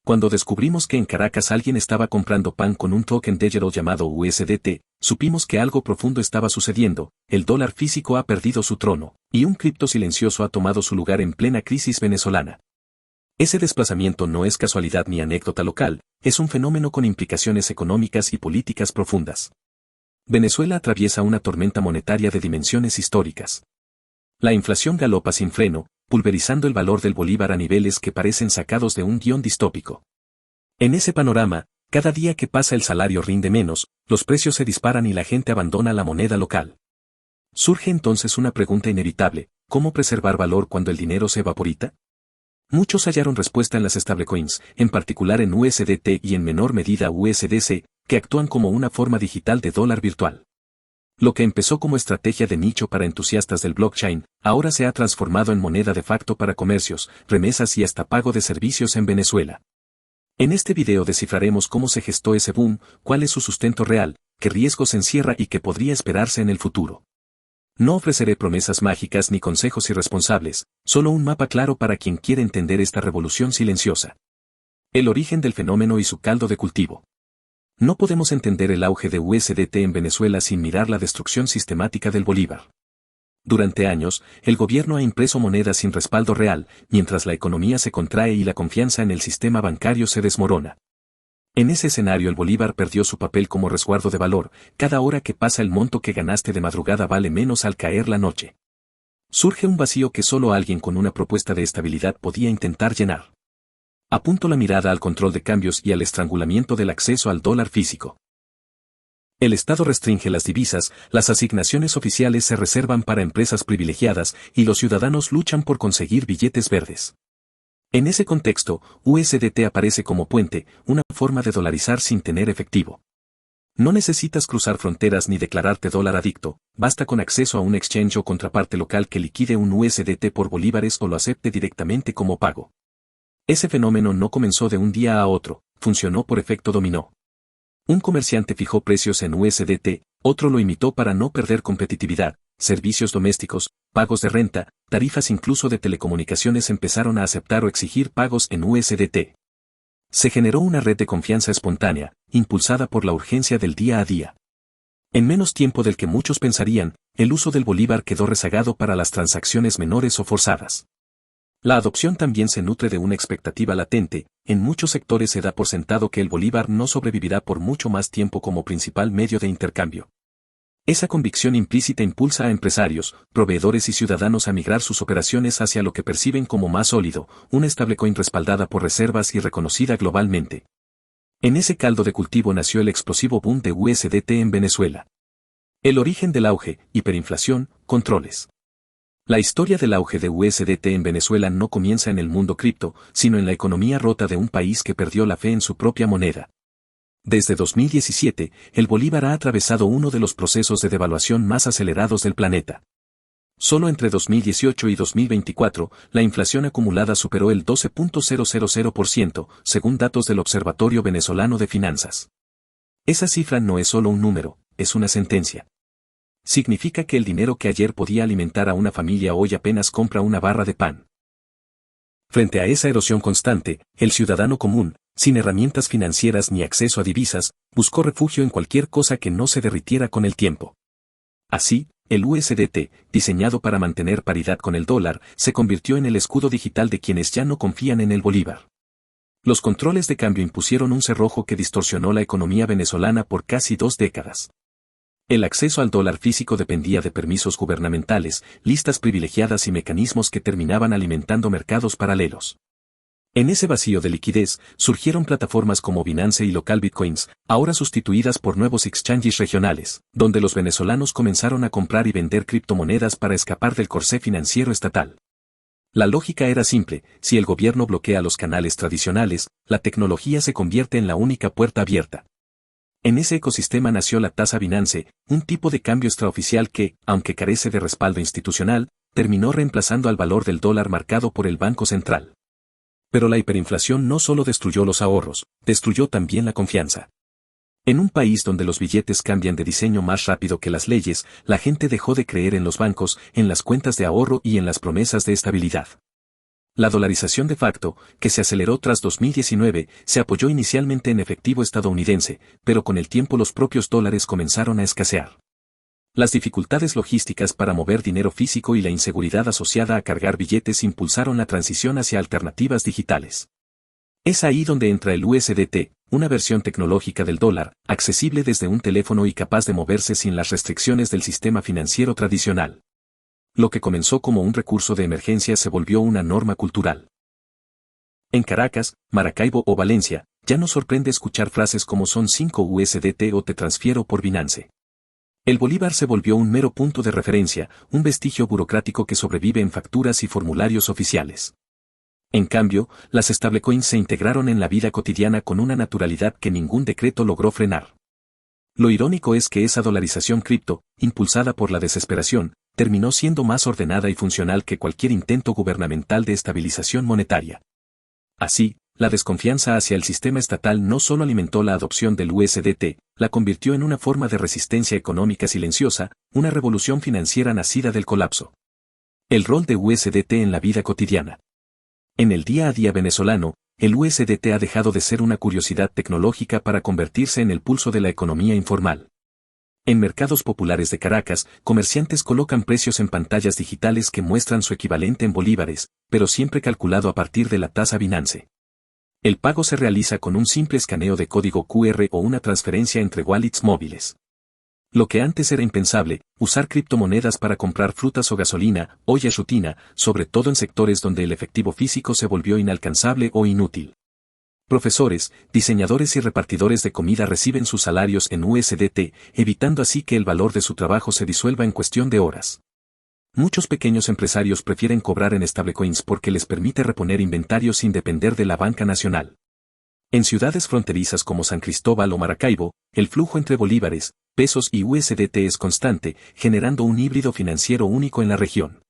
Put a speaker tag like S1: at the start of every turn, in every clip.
S1: Cuando descubrimos que en Caracas alguien estaba comprando pan con un token digital llamado USDT, supimos que algo profundo estaba sucediendo, el dólar físico ha perdido su trono, y un cripto silencioso ha tomado su lugar en plena crisis venezolana. Ese desplazamiento no es casualidad ni anécdota local, es un fenómeno con implicaciones económicas y políticas profundas. Venezuela atraviesa una tormenta monetaria de dimensiones históricas. La inflación galopa sin freno, pulverizando el valor del bolívar a niveles que parecen sacados de un guión distópico. En ese panorama, cada día que pasa el salario rinde menos, los precios se disparan y la gente abandona la moneda local. Surge entonces una pregunta inevitable: ¿cómo preservar valor cuando el dinero se evaporita? Muchos hallaron respuesta en las stablecoins, en particular en USDT y en menor medida USDC, que actúan como una forma digital de dólar virtual. Lo que empezó como estrategia de nicho para entusiastas del blockchain, ahora se ha transformado en moneda de facto para comercios, remesas y hasta pago de servicios en Venezuela. En este video descifraremos cómo se gestó ese boom, cuál es su sustento real, qué riesgos encierra y qué podría esperarse en el futuro. No ofreceré promesas mágicas ni consejos irresponsables, solo un mapa claro para quien quiere entender esta revolución silenciosa. El origen del fenómeno y su caldo de cultivo. No podemos entender el auge de USDT en Venezuela sin mirar la destrucción sistemática del bolívar. Durante años, el gobierno ha impreso monedas sin respaldo real, mientras la economía se contrae y la confianza en el sistema bancario se desmorona. En ese escenario el bolívar perdió su papel como resguardo de valor, cada hora que pasa el monto que ganaste de madrugada vale menos al caer la noche. Surge un vacío que solo alguien con una propuesta de estabilidad podía intentar llenar. Apunto la mirada al control de cambios y al estrangulamiento del acceso al dólar físico. El Estado restringe las divisas, las asignaciones oficiales se reservan para empresas privilegiadas y los ciudadanos luchan por conseguir billetes verdes. En ese contexto, USDT aparece como puente, una forma de dolarizar sin tener efectivo. No necesitas cruzar fronteras ni declararte dólar adicto, basta con acceso a un exchange o contraparte local que liquide un USDT por bolívares o lo acepte directamente como pago. Ese fenómeno no comenzó de un día a otro, funcionó por efecto dominó. Un comerciante fijó precios en USDT, otro lo imitó para no perder competitividad, servicios domésticos, pagos de renta, tarifas incluso de telecomunicaciones empezaron a aceptar o exigir pagos en USDT. Se generó una red de confianza espontánea, impulsada por la urgencia del día a día. En menos tiempo del que muchos pensarían, el uso del bolívar quedó rezagado para las transacciones menores o forzadas. La adopción también se nutre de una expectativa latente, en muchos sectores se da por sentado que el bolívar no sobrevivirá por mucho más tiempo como principal medio de intercambio. Esa convicción implícita impulsa a empresarios, proveedores y ciudadanos a migrar sus operaciones hacia lo que perciben como más sólido, una stablecoin respaldada por reservas y reconocida globalmente. En ese caldo de cultivo nació el explosivo boom de USDT en Venezuela. El origen del auge, hiperinflación, controles. La historia del auge de USDT en Venezuela no comienza en el mundo cripto, sino en la economía rota de un país que perdió la fe en su propia moneda. Desde 2017, el bolívar ha atravesado uno de los procesos de devaluación más acelerados del planeta. Solo entre 2018 y 2024, la inflación acumulada superó el 12.000%, según datos del Observatorio Venezolano de Finanzas. Esa cifra no es solo un número, es una sentencia. Significa que el dinero que ayer podía alimentar a una familia hoy apenas compra una barra de pan. Frente a esa erosión constante, el ciudadano común, sin herramientas financieras ni acceso a divisas, buscó refugio en cualquier cosa que no se derritiera con el tiempo. Así, el USDT, diseñado para mantener paridad con el dólar, se convirtió en el escudo digital de quienes ya no confían en el bolívar. Los controles de cambio impusieron un cerrojo que distorsionó la economía venezolana por casi 2 décadas. El acceso al dólar físico dependía de permisos gubernamentales, listas privilegiadas y mecanismos que terminaban alimentando mercados paralelos. En ese vacío de liquidez, surgieron plataformas como Binance y Local Bitcoins, ahora sustituidas por nuevos exchanges regionales, donde los venezolanos comenzaron a comprar y vender criptomonedas para escapar del corsé financiero estatal. La lógica era simple: si el gobierno bloquea los canales tradicionales, la tecnología se convierte en la única puerta abierta. En ese ecosistema nació la tasa Binance, un tipo de cambio extraoficial que, aunque carece de respaldo institucional, terminó reemplazando al valor del dólar marcado por el Banco Central. Pero la hiperinflación no solo destruyó los ahorros, destruyó también la confianza. En un país donde los billetes cambian de diseño más rápido que las leyes, la gente dejó de creer en los bancos, en las cuentas de ahorro y en las promesas de estabilidad. La dolarización de facto, que se aceleró tras 2019, se apoyó inicialmente en efectivo estadounidense, pero con el tiempo los propios dólares comenzaron a escasear. Las dificultades logísticas para mover dinero físico y la inseguridad asociada a cargar billetes impulsaron la transición hacia alternativas digitales. Es ahí donde entra el USDT, una versión tecnológica del dólar, accesible desde un teléfono y capaz de moverse sin las restricciones del sistema financiero tradicional. Lo que comenzó como un recurso de emergencia se volvió una norma cultural. En Caracas, Maracaibo o Valencia, ya no sorprende escuchar frases como son 5 USDT o te transfiero por Binance. El bolívar se volvió un mero punto de referencia, un vestigio burocrático que sobrevive en facturas y formularios oficiales. En cambio, las stablecoins se integraron en la vida cotidiana con una naturalidad que ningún decreto logró frenar. Lo irónico es que esa dolarización cripto, impulsada por la desesperación, terminó siendo más ordenada y funcional que cualquier intento gubernamental de estabilización monetaria. Así, la desconfianza hacia el sistema estatal no solo alimentó la adopción del USDT, la convirtió en una forma de resistencia económica silenciosa, una revolución financiera nacida del colapso. El rol de USDT en la vida cotidiana. En el día a día venezolano, el USDT ha dejado de ser una curiosidad tecnológica para convertirse en el pulso de la economía informal. En mercados populares de Caracas, comerciantes colocan precios en pantallas digitales que muestran su equivalente en bolívares, pero siempre calculado a partir de la tasa Binance. El pago se realiza con un simple escaneo de código QR o una transferencia entre wallets móviles. Lo que antes era impensable, usar criptomonedas para comprar frutas o gasolina, hoy es rutina, sobre todo en sectores donde el efectivo físico se volvió inalcanzable o inútil. Profesores, diseñadores y repartidores de comida reciben sus salarios en USDT, evitando así que el valor de su trabajo se disuelva en cuestión de horas. Muchos pequeños empresarios prefieren cobrar en stablecoins porque les permite reponer inventario sin depender de la banca nacional. En ciudades fronterizas como San Cristóbal o Maracaibo, el flujo entre bolívares, pesos y USDT es constante, generando un híbrido financiero único en la región.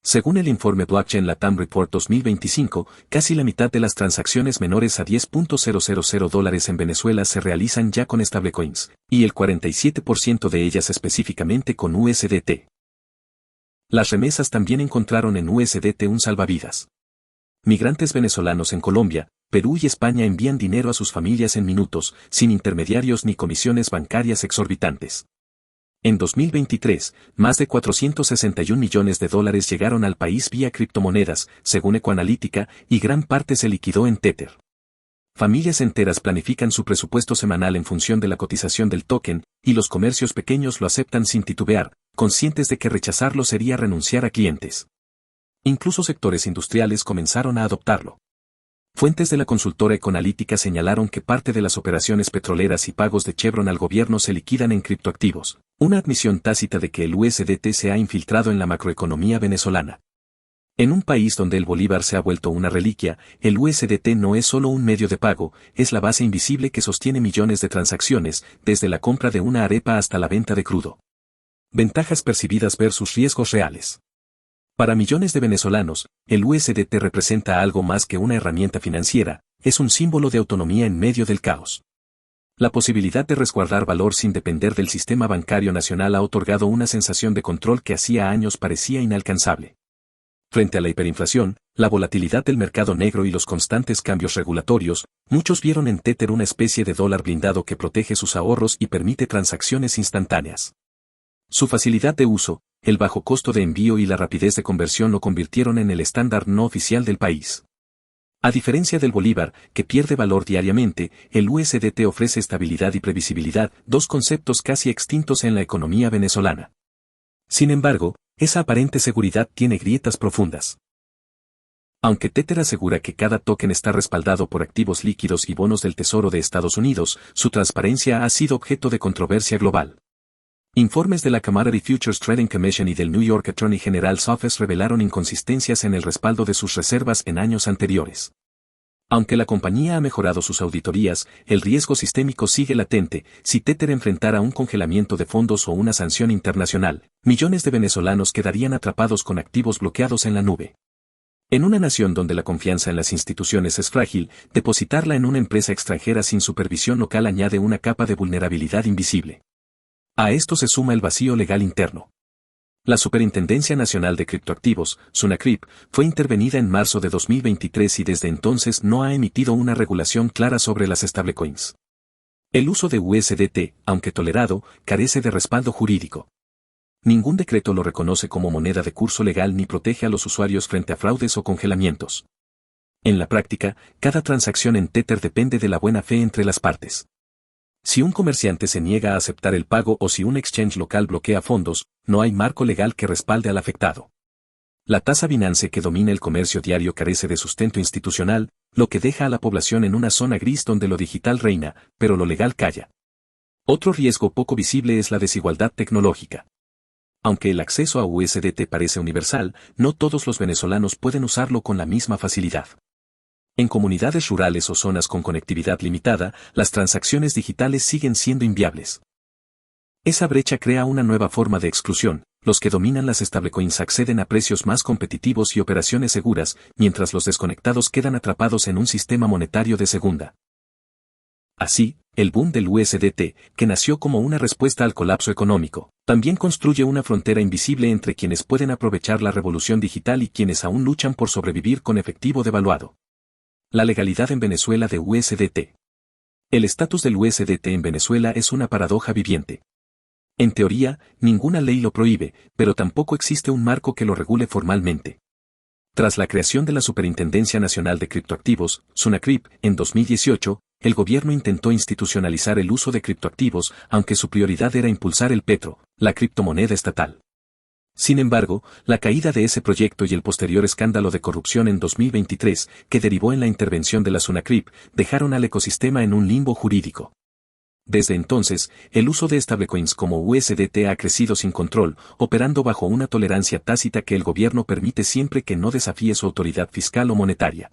S1: Según el informe Blockchain Latam Report 2025, casi la mitad de las transacciones menores a $10.000 en Venezuela se realizan ya con stablecoins, y el 47% de ellas específicamente con USDT. Las remesas también encontraron en USDT un salvavidas. Migrantes venezolanos en Colombia, Perú y España envían dinero a sus familias en minutos, sin intermediarios ni comisiones bancarias exorbitantes. En 2023, más de $461 millones llegaron al país vía criptomonedas, según Ecoanalítica, y gran parte se liquidó en Tether. Familias enteras planifican su presupuesto semanal en función de la cotización del token, y los comercios pequeños lo aceptan sin titubear, conscientes de que rechazarlo sería renunciar a clientes. Incluso sectores industriales comenzaron a adoptarlo. Fuentes de la consultora Ecoanalítica señalaron que parte de las operaciones petroleras y pagos de Chevron al gobierno se liquidan en criptoactivos, una admisión tácita de que el USDT se ha infiltrado en la macroeconomía venezolana. En un país donde el bolívar se ha vuelto una reliquia, el USDT no es solo un medio de pago, es la base invisible que sostiene millones de transacciones, desde la compra de una arepa hasta la venta de crudo. Ventajas percibidas versus riesgos reales. Para millones de venezolanos, el USDT representa algo más que una herramienta financiera, es un símbolo de autonomía en medio del caos. La posibilidad de resguardar valor sin depender del sistema bancario nacional ha otorgado una sensación de control que hacía años parecía inalcanzable. Frente a la hiperinflación, la volatilidad del mercado negro y los constantes cambios regulatorios, muchos vieron en Tether una especie de dólar blindado que protege sus ahorros y permite transacciones instantáneas. Su facilidad de uso, el bajo costo de envío y la rapidez de conversión lo convirtieron en el estándar no oficial del país. A diferencia del bolívar, que pierde valor diariamente, el USDT ofrece estabilidad y previsibilidad, dos conceptos casi extintos en la economía venezolana. Sin embargo, esa aparente seguridad tiene grietas profundas. Aunque Tether asegura que cada token está respaldado por activos líquidos y bonos del Tesoro de Estados Unidos, su transparencia ha sido objeto de controversia global. Informes de la Commodity Futures Trading Commission y del New York Attorney General's Office revelaron inconsistencias en el respaldo de sus reservas en años anteriores. Aunque la compañía ha mejorado sus auditorías, el riesgo sistémico sigue latente. Si Tether enfrentara un congelamiento de fondos o una sanción internacional, millones de venezolanos quedarían atrapados con activos bloqueados en la nube. En una nación donde la confianza en las instituciones es frágil, depositarla en una empresa extranjera sin supervisión local añade una capa de vulnerabilidad invisible. A esto se suma el vacío legal interno. La Superintendencia Nacional de Criptoactivos, SUNACRIP, fue intervenida en marzo de 2023 y desde entonces no ha emitido una regulación clara sobre las stablecoins. El uso de USDT, aunque tolerado, carece de respaldo jurídico. Ningún decreto lo reconoce como moneda de curso legal ni protege a los usuarios frente a fraudes o congelamientos. En la práctica, cada transacción en Tether depende de la buena fe entre las partes. Si un comerciante se niega a aceptar el pago o si un exchange local bloquea fondos, no hay marco legal que respalde al afectado. La tasa Binance que domina el comercio diario carece de sustento institucional, lo que deja a la población en una zona gris donde lo digital reina, pero lo legal calla. Otro riesgo poco visible es la desigualdad tecnológica. Aunque el acceso a USDT parece universal, no todos los venezolanos pueden usarlo con la misma facilidad. En comunidades rurales o zonas con conectividad limitada, las transacciones digitales siguen siendo inviables. Esa brecha crea una nueva forma de exclusión. Los que dominan las stablecoins acceden a precios más competitivos y operaciones seguras, mientras los desconectados quedan atrapados en un sistema monetario de segunda. Así, el boom del USDT, que nació como una respuesta al colapso económico, también construye una frontera invisible entre quienes pueden aprovechar la revolución digital y quienes aún luchan por sobrevivir con efectivo devaluado. La legalidad en Venezuela de USDT. El estatus del USDT en Venezuela es una paradoja viviente. En teoría, ninguna ley lo prohíbe, pero tampoco existe un marco que lo regule formalmente. Tras la creación de la Superintendencia Nacional de Criptoactivos, SUNACRIP, en 2018, el gobierno intentó institucionalizar el uso de criptoactivos, aunque su prioridad era impulsar el petro, la criptomoneda estatal. Sin embargo, la caída de ese proyecto y el posterior escándalo de corrupción en 2023, que derivó en la intervención de la SUNACRIP, dejaron al ecosistema en un limbo jurídico. Desde entonces, el uso de stablecoins como USDT ha crecido sin control, operando bajo una tolerancia tácita que el gobierno permite siempre que no desafíe su autoridad fiscal o monetaria.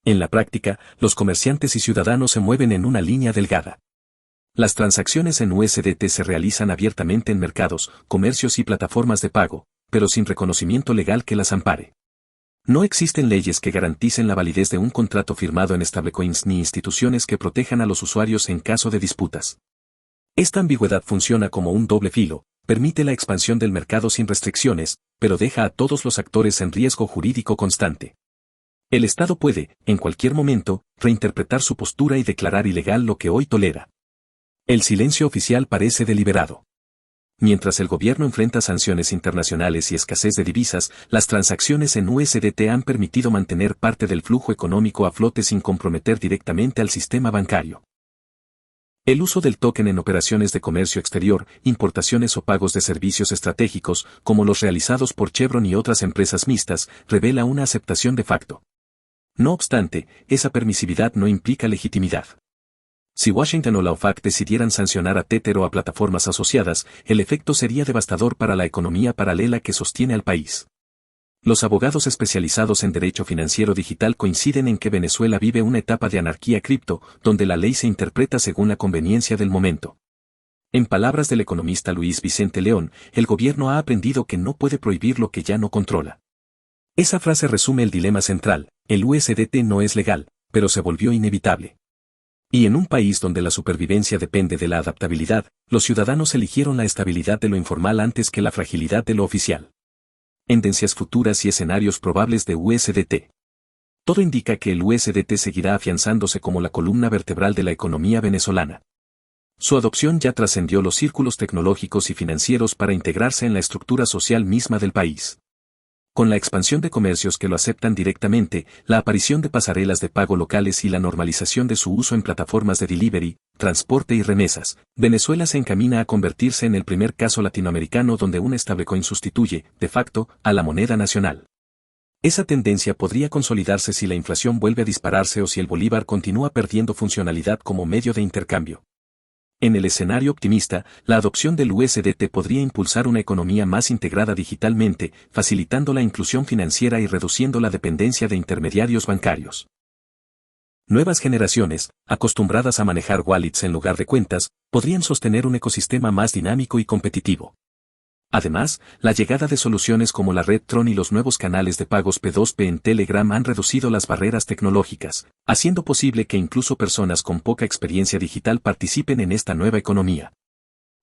S1: En la práctica, los comerciantes y ciudadanos se mueven en una línea delgada. Las transacciones en USDT se realizan abiertamente en mercados, comercios y plataformas de pago, pero sin reconocimiento legal que las ampare. No existen leyes que garanticen la validez de un contrato firmado en stablecoins ni instituciones que protejan a los usuarios en caso de disputas. Esta ambigüedad funciona como un doble filo, permite la expansión del mercado sin restricciones, pero deja a todos los actores en riesgo jurídico constante. El Estado puede, en cualquier momento, reinterpretar su postura y declarar ilegal lo que hoy tolera. El silencio oficial parece deliberado. Mientras el gobierno enfrenta sanciones internacionales y escasez de divisas, las transacciones en USDT han permitido mantener parte del flujo económico a flote sin comprometer directamente al sistema bancario. El uso del token en operaciones de comercio exterior, importaciones o pagos de servicios estratégicos, como los realizados por Chevron y otras empresas mixtas, revela una aceptación de facto. No obstante, esa permisividad no implica legitimidad. Si Washington o la OFAC decidieran sancionar a Tether o a plataformas asociadas, el efecto sería devastador para la economía paralela que sostiene al país. Los abogados especializados en derecho financiero digital coinciden en que Venezuela vive una etapa de anarquía cripto, donde la ley se interpreta según la conveniencia del momento. En palabras del economista Luis Vicente León, el gobierno ha aprendido que no puede prohibir lo que ya no controla. Esa frase resume el dilema central: el USDT no es legal, pero se volvió inevitable. Y en un país donde la supervivencia depende de la adaptabilidad, los ciudadanos eligieron la estabilidad de lo informal antes que la fragilidad de lo oficial. Tendencias futuras y escenarios probables de USDT. Todo indica que el USDT seguirá afianzándose como la columna vertebral de la economía venezolana. Su adopción ya trascendió los círculos tecnológicos y financieros para integrarse en la estructura social misma del país. Con la expansión de comercios que lo aceptan directamente, la aparición de pasarelas de pago locales y la normalización de su uso en plataformas de delivery, transporte y remesas, Venezuela se encamina a convertirse en el primer caso latinoamericano donde un stablecoin sustituye, de facto, a la moneda nacional. Esa tendencia podría consolidarse si la inflación vuelve a dispararse o si el bolívar continúa perdiendo funcionalidad como medio de intercambio. En el escenario optimista, la adopción del USDT podría impulsar una economía más integrada digitalmente, facilitando la inclusión financiera y reduciendo la dependencia de intermediarios bancarios. Nuevas generaciones, acostumbradas a manejar wallets en lugar de cuentas, podrían sostener un ecosistema más dinámico y competitivo. Además, la llegada de soluciones como la red Tron y los nuevos canales de pagos P2P en Telegram han reducido las barreras tecnológicas, haciendo posible que incluso personas con poca experiencia digital participen en esta nueva economía.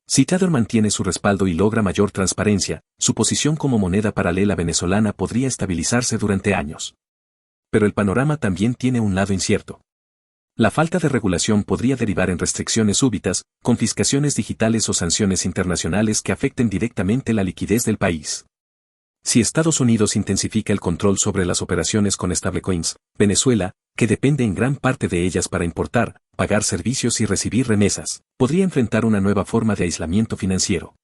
S1: Si Tether mantiene su respaldo y logra mayor transparencia, su posición como moneda paralela venezolana podría estabilizarse durante años. Pero el panorama también tiene un lado incierto. La falta de regulación podría derivar en restricciones súbitas, confiscaciones digitales o sanciones internacionales que afecten directamente la liquidez del país. Si Estados Unidos intensifica el control sobre las operaciones con stablecoins, Venezuela, que depende en gran parte de ellas para importar, pagar servicios y recibir remesas, podría enfrentar una nueva forma de aislamiento financiero.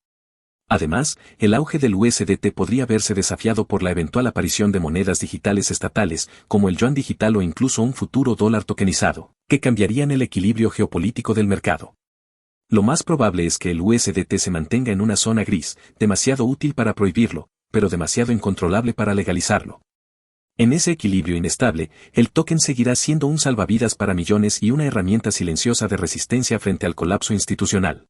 S1: Además, el auge del USDT podría verse desafiado por la eventual aparición de monedas digitales estatales, como el yuan digital o incluso un futuro dólar tokenizado, que cambiarían el equilibrio geopolítico del mercado. Lo más probable es que el USDT se mantenga en una zona gris, demasiado útil para prohibirlo, pero demasiado incontrolable para legalizarlo. En ese equilibrio inestable, el token seguirá siendo un salvavidas para millones y una herramienta silenciosa de resistencia frente al colapso institucional.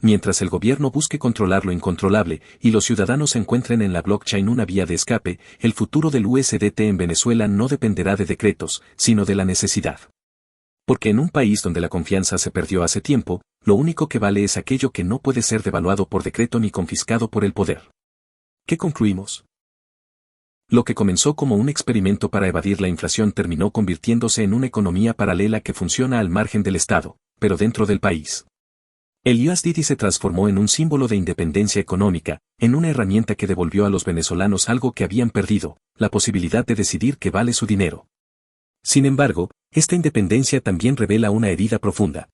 S1: Mientras el gobierno busque controlar lo incontrolable y los ciudadanos encuentren en la blockchain una vía de escape, el futuro del USDT en Venezuela no dependerá de decretos, sino de la necesidad. Porque en un país donde la confianza se perdió hace tiempo, lo único que vale es aquello que no puede ser devaluado por decreto ni confiscado por el poder. ¿Qué concluimos? Lo que comenzó como un experimento para evadir la inflación terminó convirtiéndose en una economía paralela que funciona al margen del Estado, pero dentro del país. El USDT se transformó en un símbolo de independencia económica, en una herramienta que devolvió a los venezolanos algo que habían perdido, la posibilidad de decidir qué vale su dinero. Sin embargo, esta independencia también revela una herida profunda.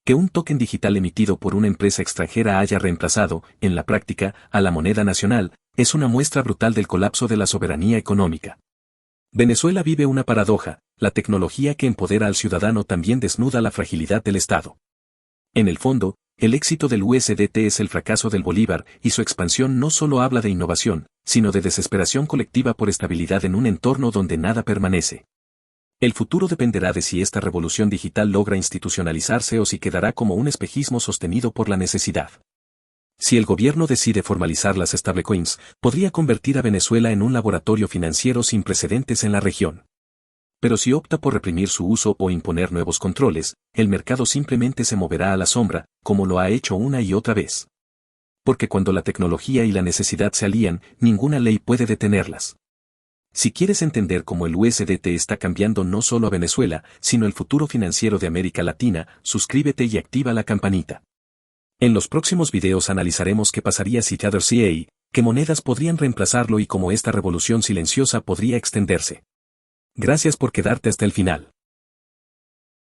S1: Que un token digital emitido por una empresa extranjera haya reemplazado, en la práctica, a la moneda nacional, es una muestra brutal del colapso de la soberanía económica. Venezuela vive una paradoja, la tecnología que empodera al ciudadano también desnuda la fragilidad del Estado. En el fondo, el éxito del USDT es el fracaso del Bolívar, y su expansión no solo habla de innovación, sino de desesperación colectiva por estabilidad en un entorno donde nada permanece. El futuro dependerá de si esta revolución digital logra institucionalizarse o si quedará como un espejismo sostenido por la necesidad. Si el gobierno decide formalizar las stablecoins, podría convertir a Venezuela en un laboratorio financiero sin precedentes en la región. Pero si opta por reprimir su uso o imponer nuevos controles, el mercado simplemente se moverá a la sombra, como lo ha hecho una y otra vez. Porque cuando la tecnología y la necesidad se alían, ninguna ley puede detenerlas. Si quieres entender cómo el USDT está cambiando no solo a Venezuela, sino el futuro financiero de América Latina, suscríbete y activa la campanita. En los próximos videos analizaremos qué pasaría si Tether CA, qué monedas podrían reemplazarlo y cómo esta revolución silenciosa podría extenderse. Gracias por quedarte hasta el final.